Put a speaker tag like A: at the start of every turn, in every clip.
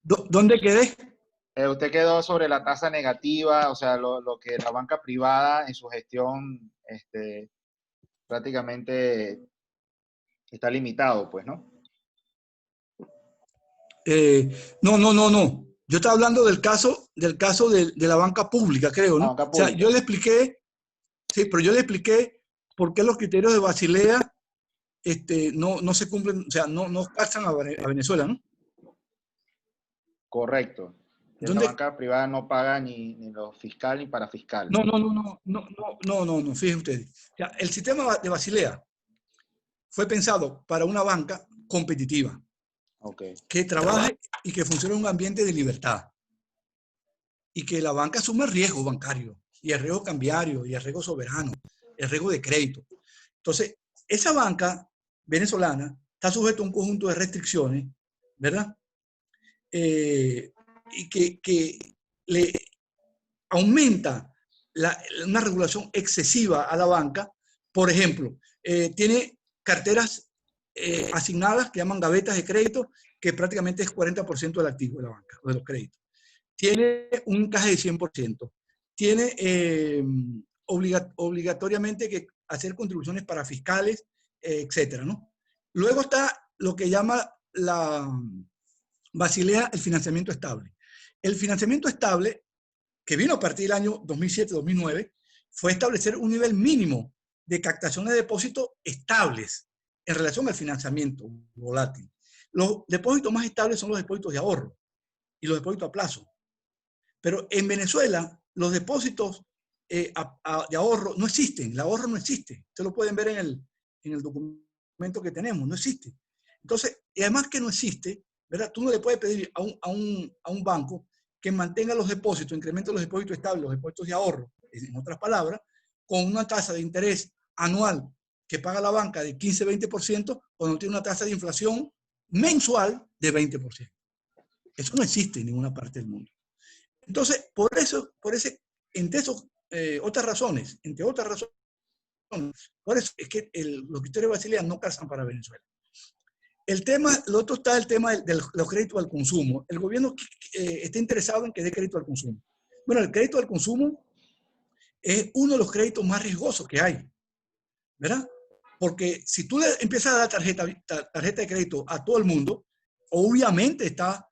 A: ¿Dónde quedé?
B: Usted quedó sobre la tasa negativa, o sea, lo que la banca privada en su gestión prácticamente está limitado, pues, ¿no?
A: No. Yo estaba hablando del caso de la banca pública, creo,
B: La
A: ¿no?
B: banca
A: O sea, yo
B: pública.
A: le expliqué, sí, pero yo le expliqué por qué los criterios de Basilea no se cumplen, o sea, no pasan a Venezuela, ¿no?
B: Correcto. Que la
A: ¿Dónde?
B: banca privada no paga ni lo fiscal ni parafiscal.
A: No, fíjense ustedes. O sea, el sistema de Basilea fue pensado para una banca competitiva,
B: Ok.
A: que trabaje y que funcione en un ambiente de libertad. Y que la banca asume el riesgo bancario, y el riesgo cambiario, y el riesgo soberano, el riesgo de crédito. Entonces, esa banca venezolana está sujeta a un conjunto de restricciones, ¿verdad? Y que le aumenta una regulación excesiva a la banca. Por ejemplo, tiene carteras asignadas que llaman gavetas de crédito, que prácticamente es 40% del activo de la banca, o de los créditos. Tiene un encaje de 100%. Tiene obligatoriamente que hacer contribuciones para fiscales, etcétera, ¿no? Luego está lo que llama la Basilea el financiamiento estable. El financiamiento estable, que vino a partir del año 2007-2009, fue establecer un nivel mínimo de captación de depósitos estables en relación al financiamiento volátil. Los depósitos más estables son los depósitos de ahorro y los depósitos a plazo. Pero en Venezuela, los depósitos de ahorro no existen. El ahorro no existe. Ustedes lo pueden ver en el documento que tenemos. No existe. Entonces, y además que no existe, ¿verdad? Tú no le puedes pedir a un banco que mantenga los depósitos, incremente los depósitos estables, los depósitos de ahorro, en otras palabras, con una tasa de interés anual que paga la banca de 15-20%, cuando tiene una tasa de inflación mensual de 20%. Eso no existe en ninguna parte del mundo. Entonces, entre otras razones, por eso es que los criterios de Basilea no calzan para Venezuela. Lo otro está el tema de los créditos al consumo. El gobierno está interesado en que dé crédito al consumo. Bueno, el crédito al consumo es uno de los créditos más riesgosos que hay, ¿verdad? Porque si tú le empiezas a dar tarjeta de crédito a todo el mundo, obviamente está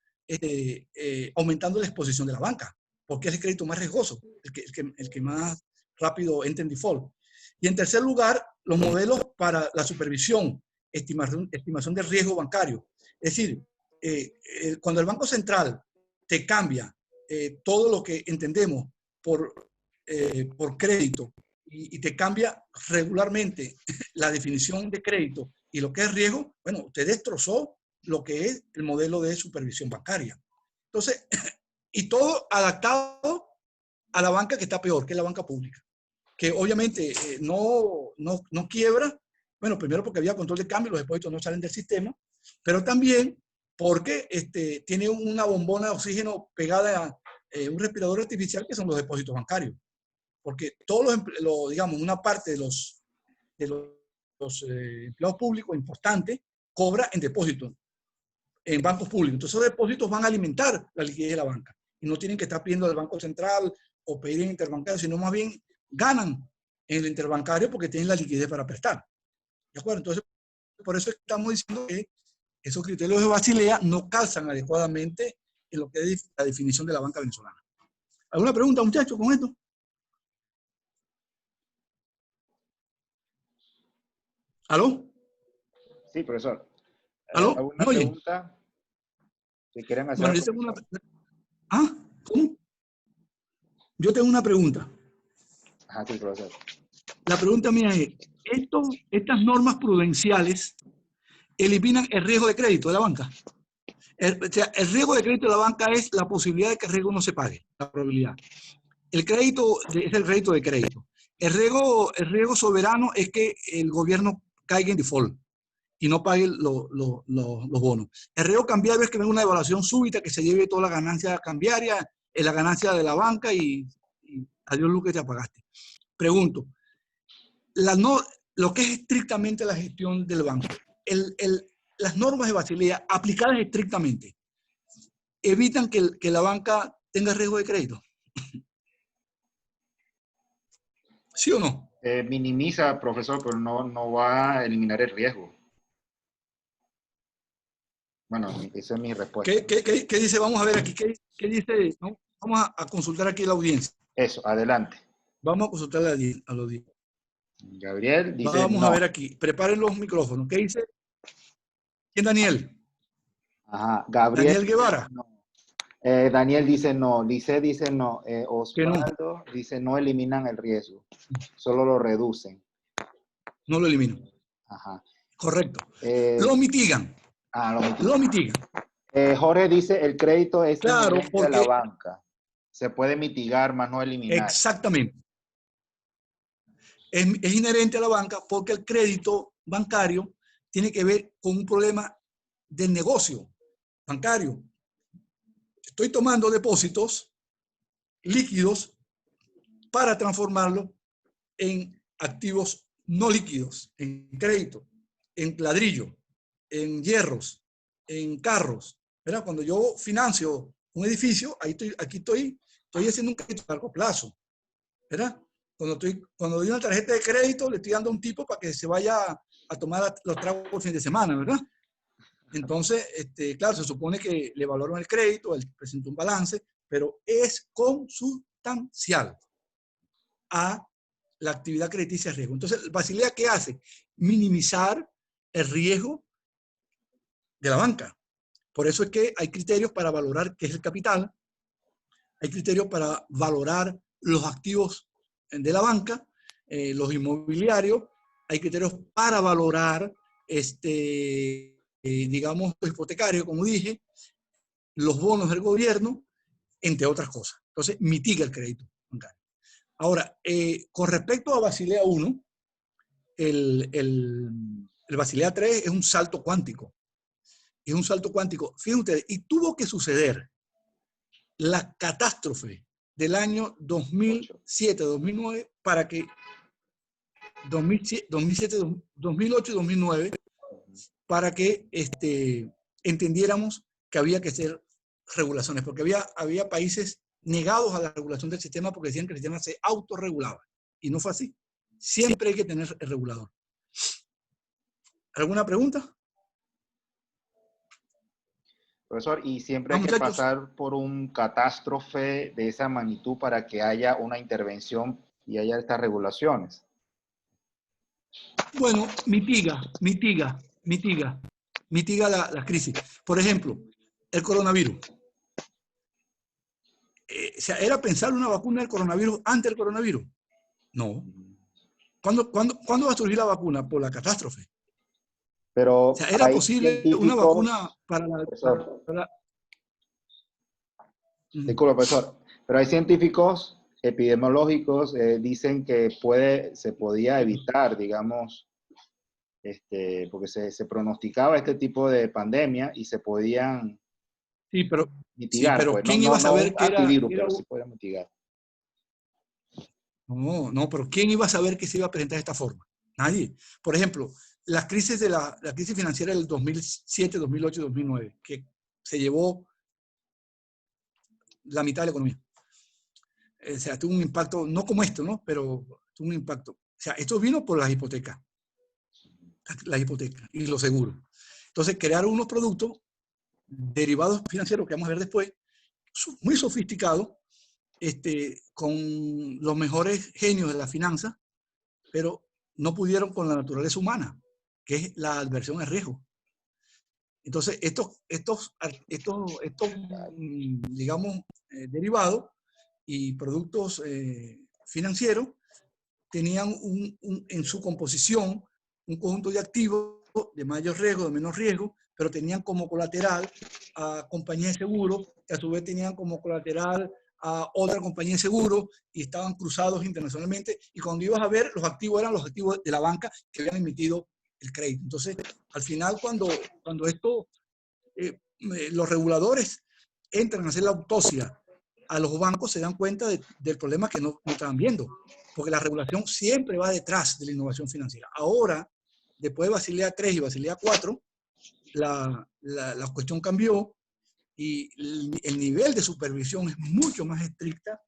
A: aumentando la exposición de la banca, porque es el crédito más riesgoso, el que más rápido entra en default. Y en tercer lugar, los modelos para la supervisión, estimación del riesgo bancario. Es decir, cuando el Banco Central te cambia todo lo que entendemos por crédito y te cambia regularmente la definición de crédito y lo que es riesgo, bueno, usted destrozó lo que es el modelo de supervisión bancaria. Entonces, y todo adaptado a la banca que está peor, que es la banca pública, que obviamente no quiebra, bueno, primero porque había control de cambio, los depósitos no salen del sistema, pero también porque tiene una bombona de oxígeno pegada a un respirador artificial que son los depósitos bancarios. Porque todos digamos, una parte de los empleados públicos importantes cobra en depósitos, en bancos públicos. Entonces esos depósitos van a alimentar la liquidez de la banca y no tienen que estar pidiendo del Banco Central o pedir en interbancario, sino más bien ganan en el interbancario porque tienen la liquidez para prestar. ¿De acuerdo? Entonces, por eso estamos diciendo que esos criterios de Basilea no calzan adecuadamente en lo que es la definición de la banca venezolana. ¿Alguna pregunta, muchachos, con esto? ¿Aló?
B: Sí, profesor.
A: ¿Aló?
B: ¿Alguna
A: ¿Me oyen?
B: pregunta que quieran hacer
A: Bueno,
B: al
A: yo tengo una...
B: profesor?
A: ¿Ah? ¿Cómo? Yo tengo una pregunta.
B: Ajá, sí, profesor.
A: La pregunta mía es, ¿estas normas prudenciales eliminan el riesgo de crédito de la banca? O sea, el riesgo de crédito de la banca es la posibilidad de que el riesgo no se pague, la probabilidad. El crédito es el crédito de crédito. El riesgo soberano es que el gobierno caiga en default y no pague los bonos. El riesgo cambiario es que venga una devaluación súbita que se lleve toda la ganancia cambiaria, la ganancia de la banca y adiós lo que te apagaste. Pregunto, lo que es estrictamente la gestión del banco, las normas de Basilea aplicadas estrictamente, evitan que la banca tenga riesgo de crédito. ¿Sí o no?
B: Minimiza, profesor, pero no va a eliminar el riesgo. Bueno, esa es mi respuesta.
A: ¿Qué dice? Vamos a ver aquí. ¿Qué dice? ¿No? Vamos a consultar aquí la audiencia.
B: Eso, adelante.
A: Vamos a consultar a la audiencia.
B: Gabriel dice
A: Vamos
B: no.
A: a ver aquí. Preparen los micrófonos. ¿Qué dice? ¿Quién, Daniel?
B: Ajá, Gabriel.
A: Daniel Guevara.
B: No. Daniel dice no. Lice dice no.
A: Que no.
B: Osvaldo dice no eliminan el riesgo, solo lo reducen.
A: No lo elimino.
B: Ajá.
A: Correcto. Lo mitigan.
B: Lo mitigan. Jorge dice el crédito es inherente a la banca. Se puede mitigar, más no eliminar.
A: Exactamente. Es inherente a la banca porque el crédito bancario tiene que ver con un problema del negocio bancario. Estoy tomando depósitos líquidos para transformarlos en activos no líquidos, en crédito, en ladrillo, en hierros, en carros. ¿Verdad? Cuando yo financio un edificio, aquí estoy haciendo un crédito a largo plazo. ¿Verdad? Cuando doy una tarjeta de crédito, le estoy dando a un tipo para que se vaya a tomar los tragos el fin de semana, ¿verdad? Entonces, claro, se supone que le valoran el crédito, él presenta un balance, pero es consustancial a la actividad crediticia de riesgo. Entonces, Basilea, ¿qué hace? Minimizar el riesgo de la banca. Por eso es que hay criterios para valorar qué es el capital, hay criterios para valorar los activos de la banca, los inmobiliarios, hay criterios para valorar, digamos, los hipotecarios, como dije, los bonos del gobierno, entre otras cosas. Entonces, mitiga el crédito bancario. Ahora, con respecto a Basilea 1, el Basilea 3 es un salto cuántico. Es un salto cuántico. Fíjense ustedes, y tuvo que suceder la catástrofe del año 2007-2009 para que 2007, 2008 y 2009 para que entendiéramos que había que hacer regulaciones, porque había países negados a la regulación del sistema porque decían que el sistema se autorregulaba. Y no fue así. Siempre hay que tener el regulador. ¿Alguna pregunta?
B: Profesor, y siempre hay que pasar por un catástrofe de esa magnitud para que haya una intervención y haya estas regulaciones.
A: Bueno, mitiga la crisis. Por ejemplo, el coronavirus. O sea, ¿era pensar una vacuna del coronavirus antes del coronavirus? No. ¿Cuándo va a surgir la vacuna? Por la catástrofe.
B: Pero
A: o sea, ¿era posible una vacuna para la...
B: Disculpa, profesor. Pero hay científicos epidemiológicos dicen que se podía evitar, digamos, porque se pronosticaba este tipo de pandemia y se podían mitigar.
A: pero
B: pues.
A: ¿quién iba a saber que era
B: pero sí podía mitigar.
A: No, pero ¿quién iba a saber que se iba a presentar de esta forma? Nadie. Por ejemplo, la crisis financiera del 2007, 2008 y 2009, que se llevó la mitad de la economía. O sea, tuvo un impacto, no como esto, ¿no? Pero tuvo un impacto. O sea, esto vino por las hipotecas y los seguros. Entonces, crearon unos productos derivados financieros que vamos a ver después, muy sofisticados, con los mejores genios de la finanza, pero no pudieron con la naturaleza humana, que es la adversión al riesgo. Entonces, estos digamos, derivados y productos financieros tenían en su composición un conjunto de activos de mayor riesgo, de menor riesgo, pero tenían como colateral a compañías de seguro, que a su vez tenían como colateral a otra compañía de seguro y estaban cruzados internacionalmente. Y cuando ibas a ver, los activos eran los activos de la banca que habían emitido el crédito. Entonces, al final, cuando los reguladores entran a hacer la autopsia a los bancos, se dan cuenta del problema que no estaban viendo, porque la regulación siempre va detrás de la innovación financiera. Ahora, después de Basilea 3 y Basilea 4, la cuestión cambió y el nivel de supervisión es mucho más estricta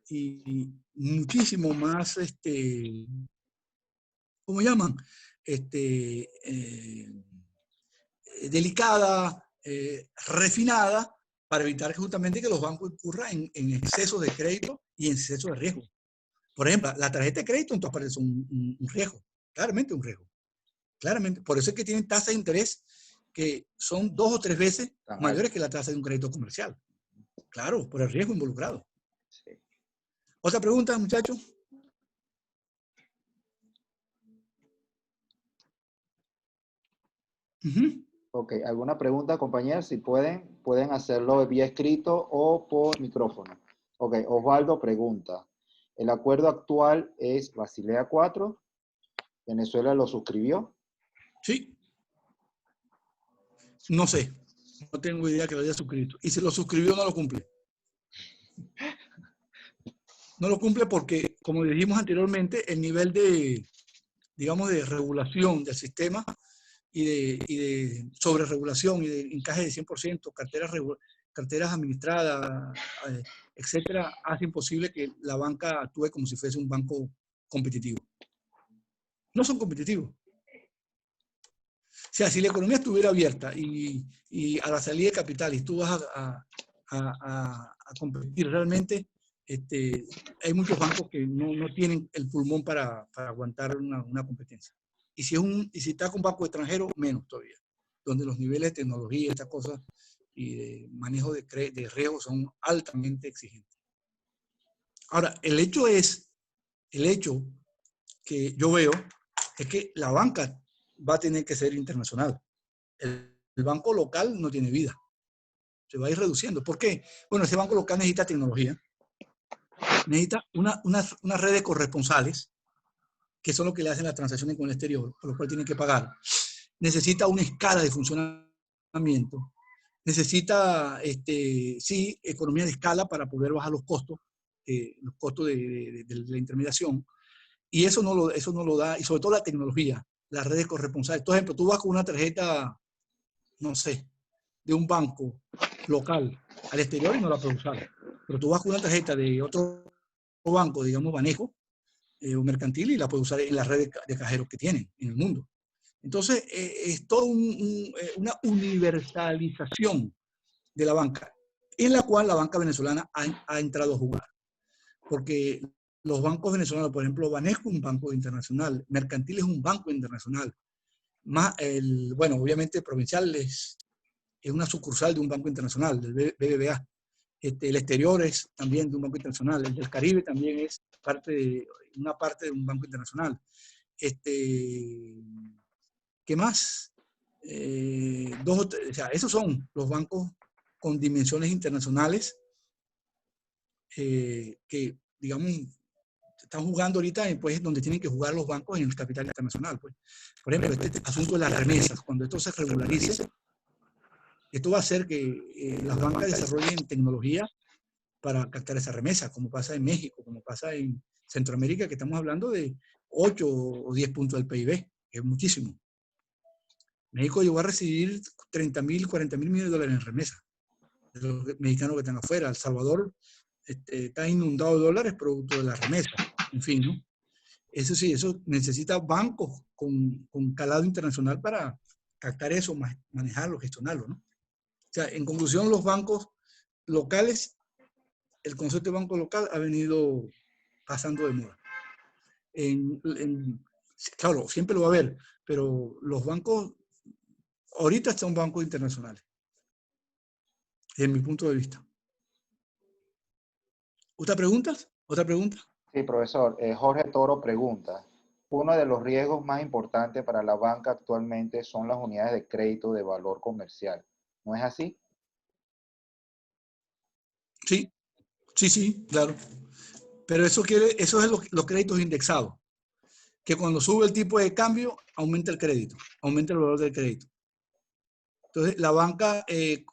A: y muchísimo más, ¿cómo llaman? Delicada, refinada, para evitar justamente que los bancos incurran en exceso de crédito y en exceso de riesgo. Por ejemplo, la tarjeta de crédito en todas partes es un riesgo, claramente un riesgo. Claramente. Por eso es que tienen tasas de interés que son 2 o 3 veces mayores que la tasa de un crédito comercial. Claro, por el riesgo involucrado.
B: Sí.
A: ¿Otra pregunta, muchachos?
B: Ok, ¿alguna pregunta, compañeros? Si pueden hacerlo vía escrito o por micrófono. Ok, Osvaldo pregunta. ¿El acuerdo actual es Basilea IV? ¿Venezuela lo suscribió?
A: Sí. No sé. No tengo idea que lo haya suscrito. Y si lo suscribió, no lo cumple. No lo cumple porque, como dijimos anteriormente, el nivel de, digamos, de regulación del sistema y de sobreregulación y de encaje de 100%, carteras administradas, etcétera, hace imposible que la banca actúe como si fuese un banco competitivo. No son competitivos. O sea, si la economía estuviera abierta y a la salida de capital y tú vas a competir realmente, hay muchos bancos que no tienen el pulmón para aguantar una competencia. Y si está con banco extranjero, menos todavía, donde los niveles de tecnología, estas cosas y de manejo de riesgo son altamente exigentes. Ahora, el hecho que yo veo es que la banca va a tener que ser internacional. El banco local no tiene vida. Se va a ir reduciendo. ¿Por qué? Bueno, ese banco local necesita tecnología, necesita una red de corresponsales, que son los que le hacen las transacciones con el exterior, por lo cual tienen que pagar. Necesita una escala de funcionamiento. Necesita, sí, economía de escala para poder bajar los costos de la intermediación. Y eso no lo da, y sobre todo la tecnología, las redes corresponsales. Por ejemplo, tú vas con una tarjeta, no sé, de un banco local al exterior y no la puedes usar. Pero tú vas con una tarjeta de otro banco, digamos Banejo, o mercantil, y la puedes usar en las redes de cajeros que tienen en el mundo. Entonces, es toda una universalización de la banca, en la cual la banca venezolana ha entrado a jugar. Porque los bancos venezolanos, por ejemplo, Banesco es un banco internacional, Mercantil es un banco internacional. Bueno, obviamente Provincial es una sucursal de un banco internacional, del BBVA. El exterior es también de un banco internacional. El del Caribe también es una parte de un banco internacional. ¿Qué más? O sea, esos son los bancos con dimensiones internacionales que, digamos, están jugando ahorita pues, donde tienen que jugar los bancos en el capital internacional. Pues. Por ejemplo, este asunto de las remesas, cuando esto se regularice, esto va a hacer que las bancas desarrollen tecnología para captar esa remesa, como pasa en México, como pasa en Centroamérica, que estamos hablando de 8 o 10 puntos del PIB, que es muchísimo. México llegó a recibir 30.000, 40.000 millones de dólares en remesa de los mexicanos que están afuera. El Salvador está inundado de dólares producto de la remesa. En fin, ¿no? Eso sí, eso necesita bancos con calado internacional para captar eso, manejarlo, gestionarlo, ¿no? O sea, en conclusión, los bancos locales, el concepto de banco local ha venido pasando de moda. Claro, siempre lo va a haber, pero los bancos ahorita son bancos internacionales, desde mi punto de vista. ¿Otra pregunta? ¿Otra pregunta?
B: Sí, profesor. Jorge Toro pregunta. Uno de los riesgos más importantes para la banca actualmente son las unidades de crédito de valor comercial. ¿No es así?
A: Sí, sí, claro. Pero eso es los créditos indexados, que cuando sube el tipo de cambio, aumenta el crédito, aumenta el valor del crédito. Entonces, la banca,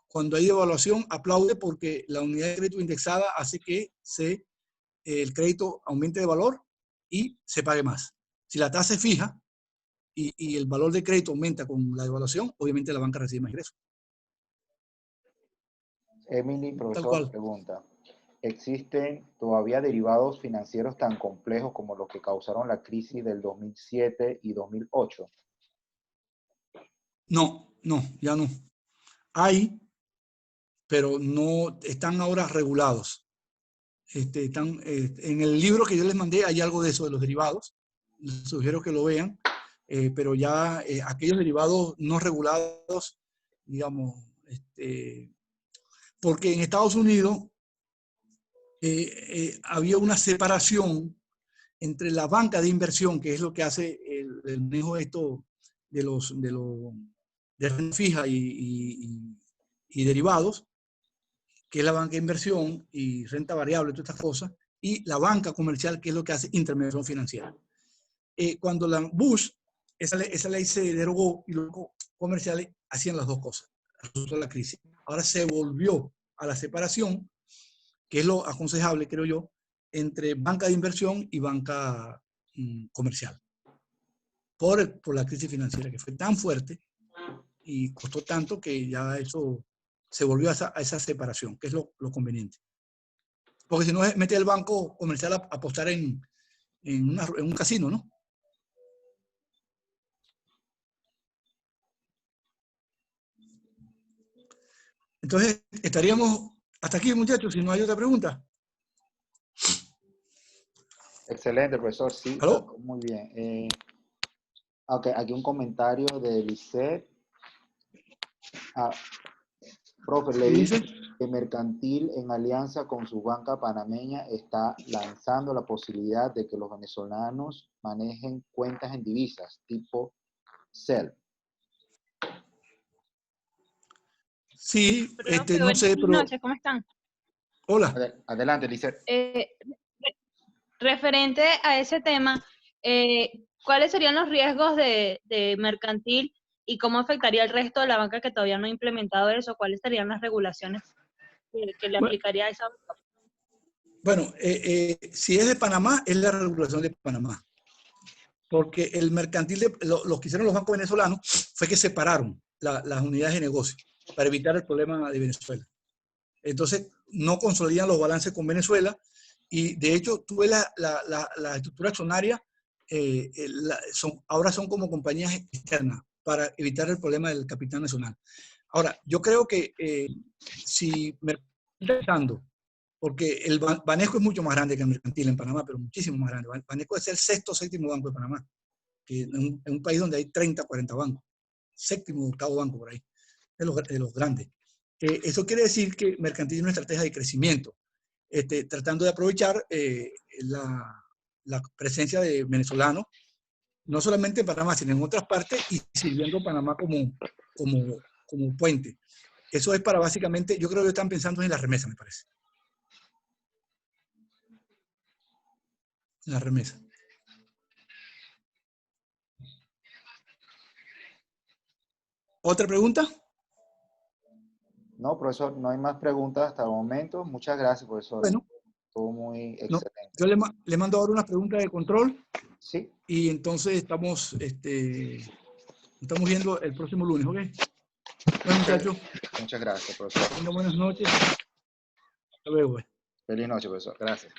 A: cuando hay devaluación, aplaude porque la unidad de crédito indexada hace que el crédito aumente de valor y se pague más. Si la tasa es fija y el valor del crédito aumenta con la devaluación, obviamente la banca recibe más ingresos.
B: Emily,
A: tal
B: profesor,
A: cual.
B: pregunta, ¿existen todavía derivados financieros tan complejos como los que causaron la crisis del 2007 y 2008?
A: No, no, ya no. Hay, pero no están ahora regulados. En el libro que yo les mandé hay algo de eso, de los derivados. Les sugiero que lo vean, pero ya aquellos derivados no regulados, digamos, porque en Estados Unidos había una separación entre la banca de inversión, que es lo que hace el manejo de esto de renta fija y derivados, que es la banca de inversión y renta variable, todas estas cosas, y la banca comercial, que es lo que hace intermediación financiera. Cuando la Bush, esa ley se derogó y los comerciales hacían las dos cosas, resultó la crisis. Ahora se volvió a la separación, que es lo aconsejable, creo yo, entre banca de inversión y banca comercial. Por la crisis financiera que fue tan fuerte y costó tanto que ya eso se volvió a esa separación, que es lo conveniente. Porque si no, mete el banco comercial a apostar en un casino, ¿no? Entonces, estaríamos hasta aquí, muchachos, si no hay otra pregunta.
B: Excelente, profesor. Sí,
A: ¿Aló?
B: muy bien. Okay, aquí un comentario de Lisette. Profe,
A: ¿Qué
B: leí
A: dice?
B: que Mercantil, en alianza con su banca panameña, está lanzando la posibilidad de que los venezolanos manejen cuentas en divisas tipo CEL.
A: Sí,
C: Profe,
A: no sé,
C: buenas
A: pero...
C: noches, ¿cómo están?
A: Hola.
B: Adelante, Lisette.
C: Referente a ese tema, ¿cuáles serían los riesgos de Mercantil y cómo afectaría el resto de la banca que todavía no ha implementado eso? ¿Cuáles serían las regulaciones que le aplicaría a esa banca?
A: Bueno, si es de Panamá, es la regulación de Panamá. Porque el mercantil, lo que hicieron los bancos venezolanos fue que separaron las unidades de negocio para evitar el problema de Venezuela. Entonces, no consolidan los balances con Venezuela y, de hecho, tú ves la estructura accionaria, ahora son como compañías externas para evitar el problema del capital nacional. Ahora, yo creo que si Mercantil, porque el Banesco es mucho más grande que el Mercantil en Panamá, pero muchísimo más grande. Banesco es el sexto o séptimo banco de Panamá, que en un país donde hay 30, 40 bancos. Séptimo o octavo banco por ahí, de los grandes. Eso quiere decir que Mercantil tiene una estrategia de crecimiento, tratando de aprovechar la presencia de venezolanos, no solamente en Panamá, sino en otras partes, y sirviendo a Panamá como puente. Eso es para básicamente, yo creo que están pensando en la remesa, me parece. En la remesa. ¿Otra pregunta?
B: No, profesor, no hay más preguntas hasta el momento. Muchas gracias, profesor.
A: Bueno,
B: Estuvo muy
A: no,
B: excelente.
A: yo le mando ahora unas preguntas de control.
B: Sí.
A: Y entonces estamos viendo el próximo lunes, ¿ok? Bueno, muchachos.
B: Muchas gracias, profesor.
A: Tengan buenas noches. Hasta luego.
B: Feliz noche, profesor. Gracias.